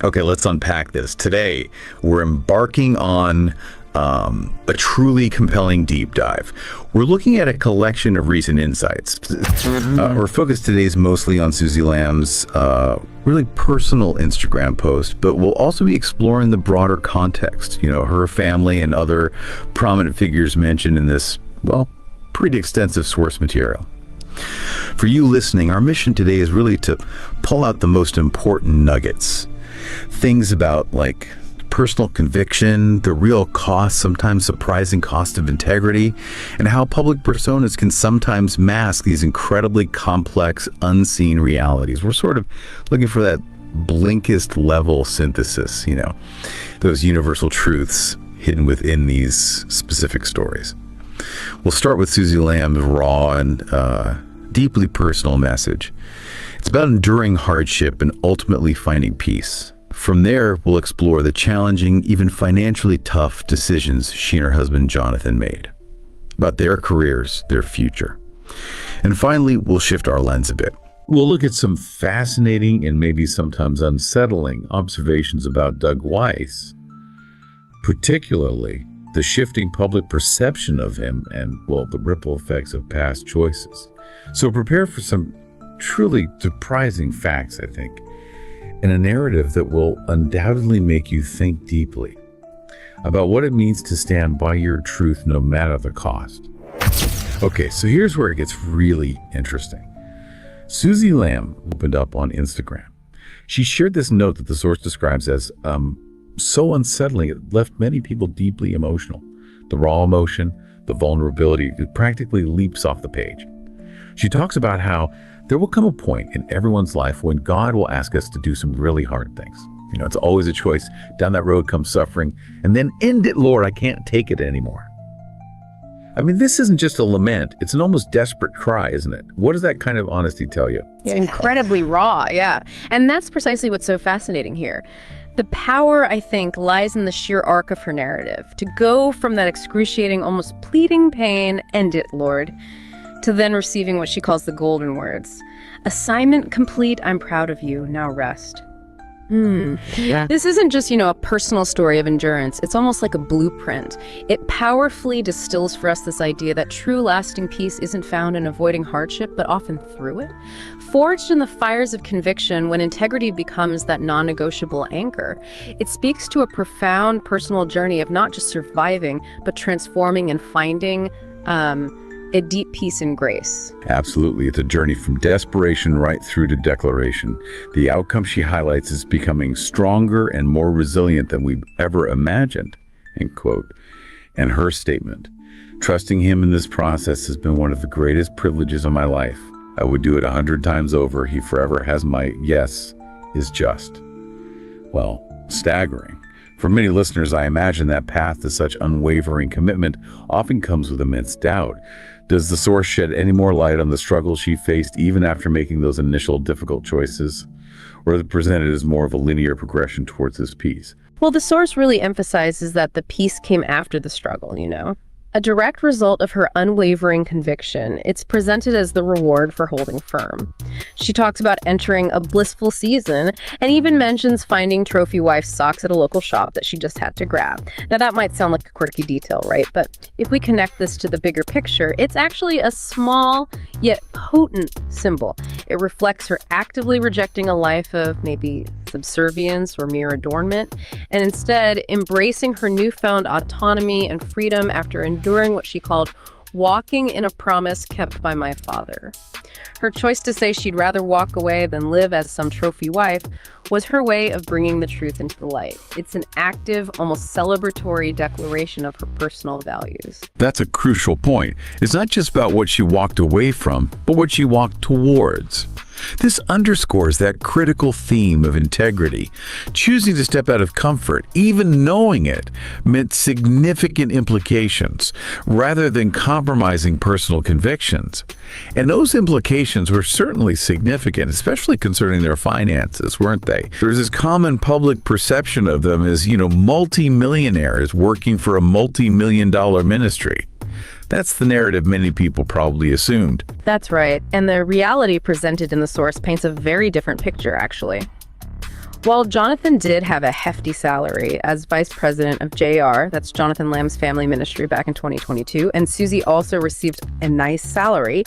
Okay, let's unpack this. Today, we're embarking on a truly compelling deep dive. We're looking at a collection of recent insights. Our focus today is mostly on Suzy Lamb's really personal Instagram post, but we'll also be exploring the broader context, her family and other prominent figures mentioned in this, well, pretty extensive source material. For you listening, our mission today is really to pull out the most important nuggets. Things about like personal conviction, the real cost, sometimes surprising cost of integrity, and how public personas can sometimes mask these incredibly complex, unseen realities. We're sort of looking for that Blinkist level synthesis, those universal truths hidden within these specific stories. We'll start with Suzy Lamb's raw and deeply personal message. It's about enduring hardship and ultimately finding peace. From there, we'll explore the challenging, even financially tough decisions she and her husband Jonathan made, about their careers, their future. And finally, we'll shift our lens a bit. We'll look at some fascinating and maybe sometimes unsettling observations about Doug Weiss, particularly the shifting public perception of him and, well, the ripple effects of past choices. So prepare for some truly surprising facts, I think, and a narrative that will undoubtedly make you think deeply about what it means to stand by your truth no matter the cost. Okay, so here's where it gets really interesting. Suzy Lamb opened up on Instagram. She shared this note that the source describes as so unsettling it left many people deeply emotional. The raw emotion, the vulnerability, it practically leaps off the page. She talks about how there will come a point in everyone's life when God will ask us to do some really hard things. It's always a choice. Down that road comes suffering, and then end it, Lord, I can't take it anymore. I mean, this isn't just a lament. It's an almost desperate cry, isn't it? What does that kind of honesty tell you? It's incredibly raw, yeah. And that's precisely what's so fascinating here. The power, I think, lies in the sheer arc of her narrative. To go from that excruciating, almost pleading pain, end it, Lord, to then receiving what she calls the golden words. Assignment complete, I'm proud of you, now rest. Yeah. This isn't just, a personal story of endurance. It's almost like a blueprint. It powerfully distills for us this idea that true lasting peace isn't found in avoiding hardship, but often through it. Forged in the fires of conviction, when integrity becomes that non-negotiable anchor, it speaks to a profound personal journey of not just surviving, but transforming and finding a deep peace and grace. Absolutely. It's a journey from desperation right through to declaration. The outcome she highlights is becoming stronger and more resilient than we've ever imagined, end quote. And her statement, trusting him in this process has been one of the greatest privileges of my life. I would do it 100 times over. He forever has my yes is just. Well, staggering. For many listeners, I imagine that path to such unwavering commitment often comes with immense doubt. Does the source shed any more light on the struggle she faced even after making those initial difficult choices? Or is it presented as more of a linear progression towards this peace? Well, the source really emphasizes that the peace came after the struggle, a direct result of her unwavering conviction. It's presented as the reward for holding firm. She talks about entering a blissful season and even mentions finding trophy wife socks at a local shop that she just had to grab. Now that might sound like a quirky detail, right? But if we connect this to the bigger picture, it's actually a small yet potent symbol. It reflects her actively rejecting a life of maybe subservience or mere adornment, and instead embracing her newfound autonomy and freedom after enduring what she called walking in a promise kept by my father. Her choice to say she'd rather walk away than live as some trophy wife was her way of bringing the truth into the light. It's an active, almost celebratory declaration of her personal values. That's a crucial point. It's not just about what she walked away from, but what she walked towards. This underscores that critical theme of integrity. Choosing to step out of comfort, even knowing it, meant significant implications, rather than compromising personal convictions. And those implications were certainly significant, especially concerning their finances, weren't they? There's this common public perception of them as, multi-millionaires working for a multi-million-dollar ministry. That's the narrative many people probably assumed. That's right. And the reality presented in the source paints a very different picture, actually. While Jonathan did have a hefty salary as vice president of JR, that's Jonathan Lamb's family ministry back in 2022, and Suzy also received a nice salary,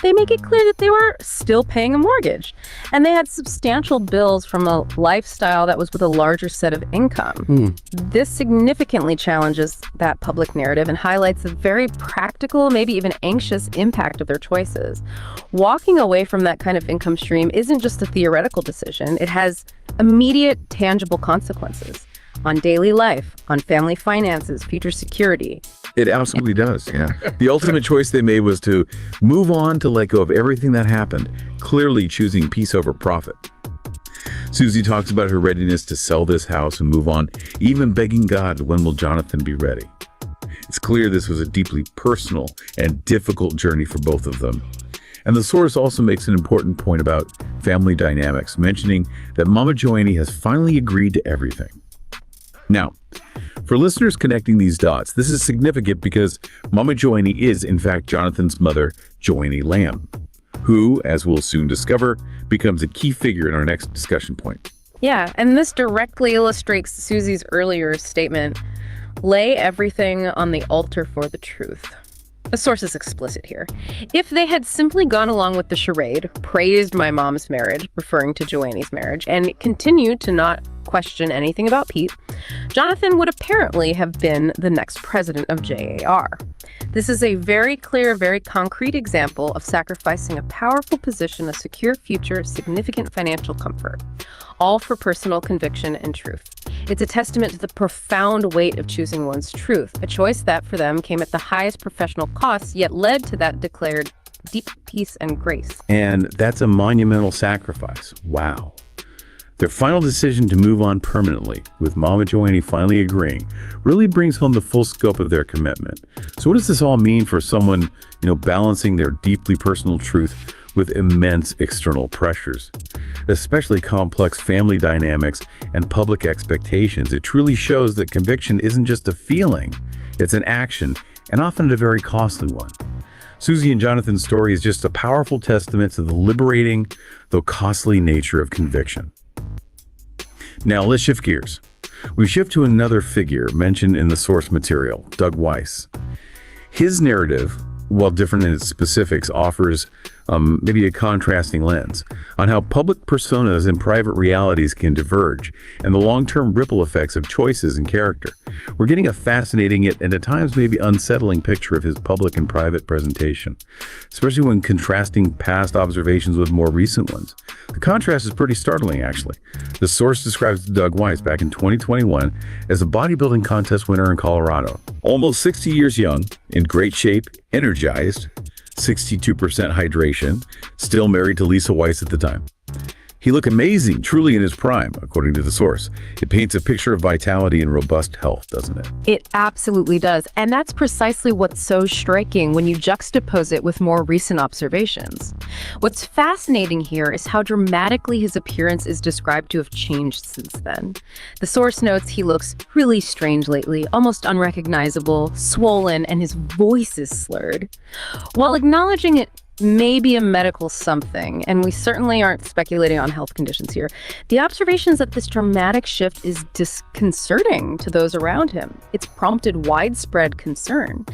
they make it clear that they were still paying a mortgage. And they had substantial bills from a lifestyle that was with a larger set of income. This significantly challenges that public narrative and highlights the very practical, maybe even anxious impact of their choices. Walking away from that kind of income stream isn't just a theoretical decision. It has immediate, tangible consequences on daily life, on family finances, future security. It absolutely does, yeah. The ultimate choice they made was to move on, to let go of everything that happened, clearly choosing peace over profit. Suzy talks about her readiness to sell this house and move on, even begging God, when will Jonathan be ready? It's clear this was a deeply personal and difficult journey for both of them. And the source also makes an important point about family dynamics, mentioning that Mama Joni has finally agreed to everything. Now, for listeners connecting these dots, this is significant because Mama Joni is, in fact, Jonathan's mother, Joni Lamb, who, as we'll soon discover, becomes a key figure in our next discussion point. Yeah, and this directly illustrates Suzy's earlier statement, lay everything on the altar for the truth. The source is explicit here. If they had simply gone along with the charade, praised my mom's marriage, referring to Joanne's marriage, and continued to not question anything about Pete, Jonathan would apparently have been the next president of JAR. This is a very clear, very concrete example of sacrificing a powerful position, a secure future, significant financial comfort, all for personal conviction and truth. It's a testament to the profound weight of choosing one's truth, a choice that for them came at the highest professional cost, yet led to that declared deep peace and grace. And that's a monumental sacrifice. Wow. Their final decision to move on permanently, with Mama Joni finally agreeing, really brings home the full scope of their commitment. So what does this all mean for someone, balancing their deeply personal truth with immense external pressures, especially complex family dynamics and public expectations? It truly shows that conviction isn't just a feeling, it's an action, and often a very costly one. Suzy and Jonathan's story is just a powerful testament to the liberating, though costly nature of conviction. Now let's shift gears. We shift to another figure mentioned in the source material, Doug Weiss. His narrative, while different in its specifics, offers maybe a contrasting lens on how public personas and private realities can diverge and the long-term ripple effects of choices and character. We're getting a fascinating yet and at times maybe unsettling picture of his public and private presentation, especially when contrasting past observations with more recent ones. The contrast is pretty startling, actually. The source describes Doug Weiss back in 2021 as a bodybuilding contest winner in Colorado. Almost 60 years young, in great shape, energized, 62% hydration, still married to Lisa Weiss at the time. He looked amazing, truly in his prime, according to the source. It paints a picture of vitality and robust health, doesn't it? It absolutely does. And that's precisely what's so striking when you juxtapose it with more recent observations. What's fascinating here is how dramatically his appearance is described to have changed since then. The source notes he looks really strange lately, almost unrecognizable, swollen, and his voice is slurred. While acknowledging it may be a medical something, and we certainly aren't speculating on health conditions here, the observations that this dramatic shift is disconcerting to those around him. It's prompted widespread concern.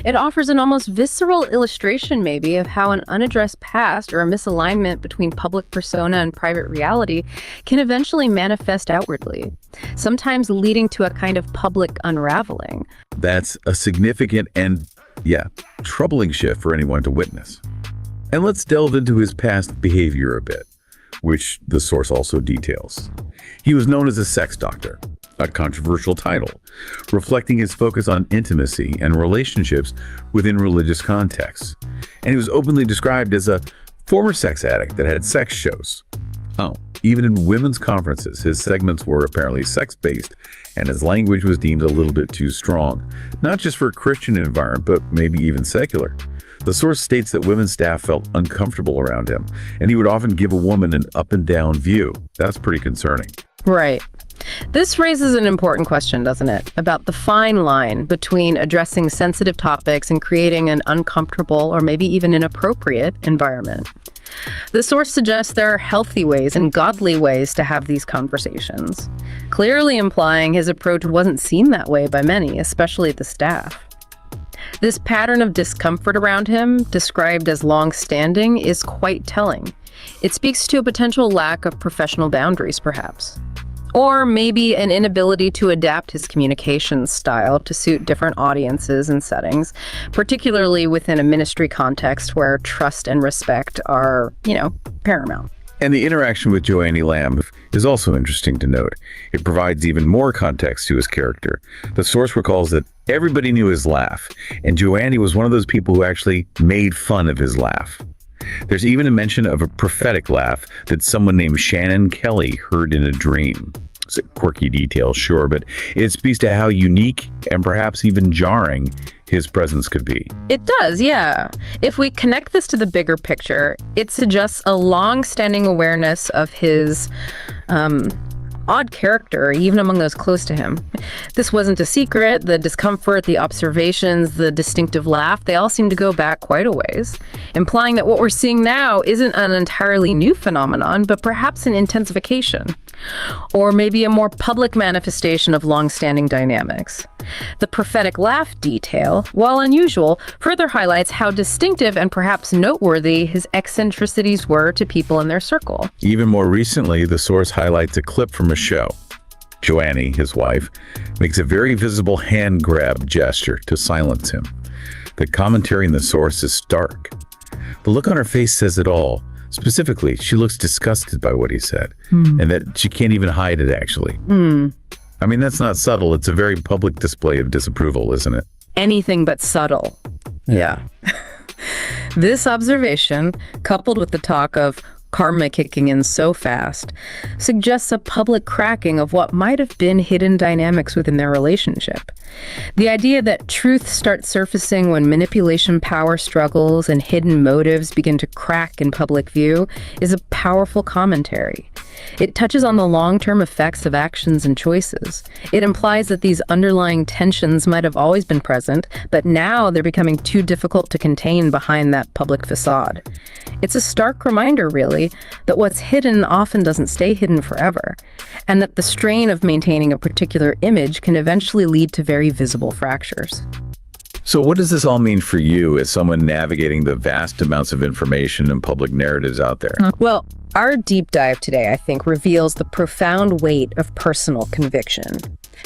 It offers an almost visceral illustration, maybe, of how an unaddressed past or a misalignment between public persona and private reality can eventually manifest outwardly, sometimes leading to a kind of public unraveling. That's a significant and, troubling shift for anyone to witness. And let's delve into his past behavior a bit, which the source also details. He was known as a sex doctor, a controversial title, reflecting his focus on intimacy and relationships within religious contexts. And he was openly described as a former sex addict that had sex shows. Even in women's conferences, his segments were apparently sex-based, and his language was deemed a little bit too strong, not just for a Christian environment, but maybe even secular. The source states that women's staff felt uncomfortable around him, and he would often give a woman an up and down view. That's pretty concerning. Right. This raises an important question, doesn't it? About the fine line between addressing sensitive topics and creating an uncomfortable or maybe even inappropriate environment. The source suggests there are healthy ways and godly ways to have these conversations, clearly implying his approach wasn't seen that way by many, especially the staff. This pattern of discomfort around him, described as long-standing, is quite telling. It speaks to a potential lack of professional boundaries, perhaps. Or maybe an inability to adapt his communication style to suit different audiences and settings, particularly within a ministry context where trust and respect are, paramount. And the interaction with Suzy Lamb is also interesting to note. It provides even more context to his character. The source recalls that everybody knew his laugh, and Joni was one of those people who actually made fun of his laugh. There's even a mention of a prophetic laugh that someone named Shannon Kelly heard in a dream. It's a quirky detail, sure, but it speaks to how unique and perhaps even jarring his presence could be. It does, yeah. If we connect this to the bigger picture, it suggests a long-standing awareness of his odd character, even among those close to him. This wasn't a secret. The discomfort, the observations, the distinctive laugh, they all seem to go back quite a ways, implying that what we're seeing now isn't an entirely new phenomenon, but perhaps an intensification, or maybe a more public manifestation of long-standing dynamics. The prophetic laugh detail, while unusual, further highlights how distinctive and perhaps noteworthy his eccentricities were to people in their circle. Even more recently, the source highlights a clip from a show. Joni, his wife, makes a very visible hand grab gesture to silence him. The commentary in the source is stark. The look on her face says it all. Specifically, she looks disgusted by what he said, and that she can't even hide it, actually. I mean, that's not subtle. It's a very public display of disapproval, isn't it? Anything but subtle. Yeah. This observation, coupled with the talk of karma kicking in so fast, suggests a public cracking of what might have been hidden dynamics within their relationship. The idea that truth starts surfacing when manipulation power struggles and hidden motives begin to crack in public view is a powerful commentary. It touches on the long-term effects of actions and choices. It implies that these underlying tensions might have always been present, but now they're becoming too difficult to contain behind that public facade. It's a stark reminder, really, that what's hidden often doesn't stay hidden forever, and that the strain of maintaining a particular image can eventually lead to very visible fractures. So what does this all mean for you as someone navigating the vast amounts of information and public narratives out there? Well, our deep dive today, I think, reveals the profound weight of personal conviction.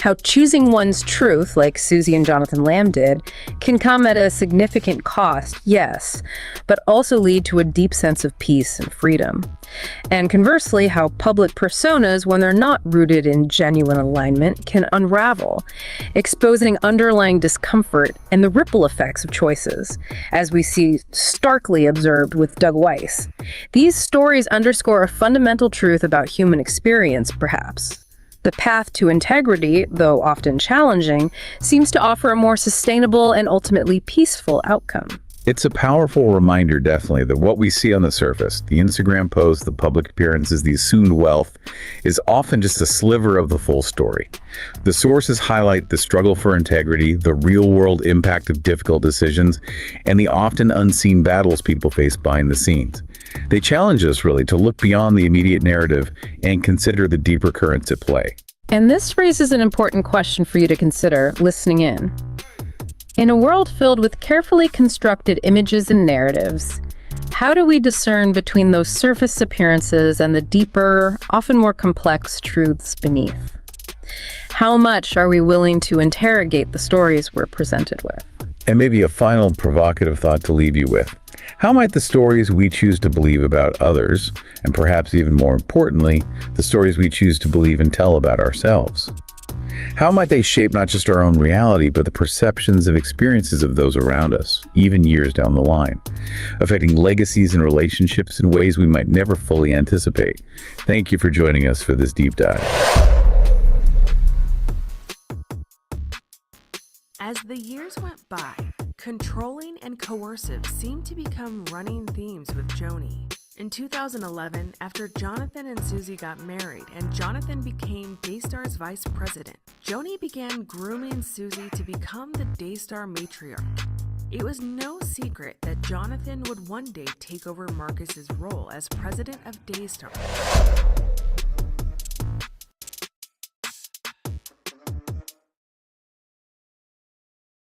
How choosing one's truth, like Suzy and Jonathan Lamb did, can come at a significant cost, yes, but also lead to a deep sense of peace and freedom. And conversely, how public personas, when they're not rooted in genuine alignment, can unravel, exposing underlying discomfort and the ripple effects of choices, as we see starkly observed with Doug Weiss. These stories underscore a fundamental truth about human experience, perhaps. The path to integrity, though often challenging, seems to offer a more sustainable and ultimately peaceful outcome. It's a powerful reminder, definitely, that what we see on the surface, the Instagram posts, the public appearances, the assumed wealth, is often just a sliver of the full story. The sources highlight the struggle for integrity, the real-world impact of difficult decisions, and the often unseen battles people face behind the scenes. They challenge us, really, to look beyond the immediate narrative and consider the deeper currents at play. And this raises an important question for you to consider listening in. In a world filled with carefully constructed images and narratives, how do we discern between those surface appearances and the deeper, often more complex truths beneath? How much are we willing to interrogate the stories we're presented with? And maybe a final provocative thought to leave you with. How might the stories we choose to believe about others, and perhaps even more importantly, the stories we choose to believe and tell about ourselves, how might they shape not just our own reality, but the perceptions and experiences of those around us, even years down the line, affecting legacies and relationships in ways we might never fully anticipate? Thank you for joining us for this deep dive. As the years went by, controlling and coercive seemed to become running themes with Joni. In 2011, after Jonathan and Suzy got married and Jonathan became Daystar's vice president, Joni began grooming Suzy to become the Daystar matriarch. It was no secret that Jonathan would one day take over Marcus's role as president of Daystar.